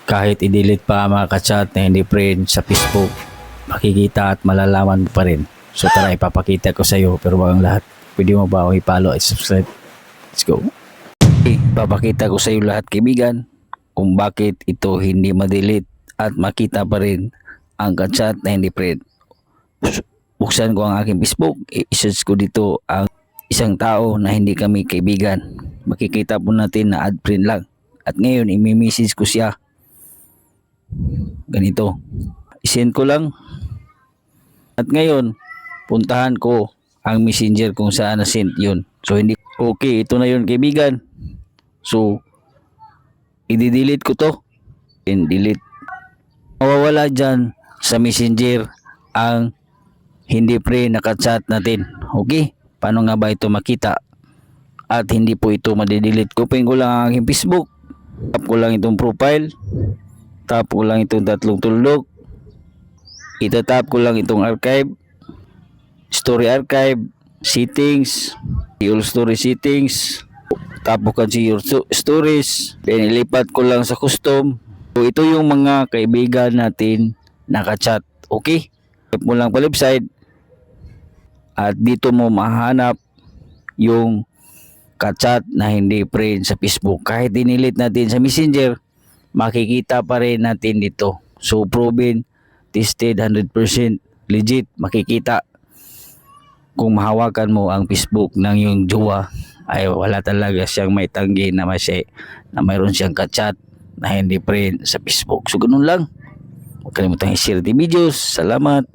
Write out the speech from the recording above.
Kahit i-delete pa mga ka-chat na hindi friend sa Facebook, makikita at malalaman mo pa rin. So tara, ipapakita ko sa iyo, pero wag ang lahat. Pwede mo ba ako i-follow at subscribe? Let's go. Okay, papakita ko sa iyo lahat kaibigan kung bakit ito hindi ma-delete at makita pa rin ang ka-chat na hindi friend. Buksan ko ang aking Facebook, i-search ko dito ang isang tao na hindi kami kaibigan. Makikita po natin na add friend lang. At ngayon, imi-message ko siya. Ganito. I-send ko lang. At ngayon, puntahan ko ang messenger kung saan na-send yun. So, hindi. Okay, ito na yun kaibigan. So, i-delete ko to. And delete. Mawawala dyan sa messenger ang hindi pre naka-chat natin. Okay? Paano nga ba ito makita? At hindi po ito madidelete. Open ko lang ang aking Facebook. Tap ko lang itong profile. Tap ko lang itong tatlong tuldok. Itatap ko lang itong archive. Story archive. Settings. All story settings. Tap ko kan si your stories. Then ilipat ko lang sa custom. So ito yung mga kaibigan natin naka-chat. Okay? Tap mo lang pa left side. At dito mo mahanap yung ka-chat na hindi friend sa Facebook. Kahit dinilit natin sa Messenger, makikita pa rin natin dito. So proven, tested, 100% legit, makikita. Kung mahawakan mo ang Facebook ng yung jowa, ay wala talaga siyang may tanggi na mayroon siyang ka-chat na hindi friend sa Facebook. So ganun lang. Huwag kalimutang i-share the videos. Salamat.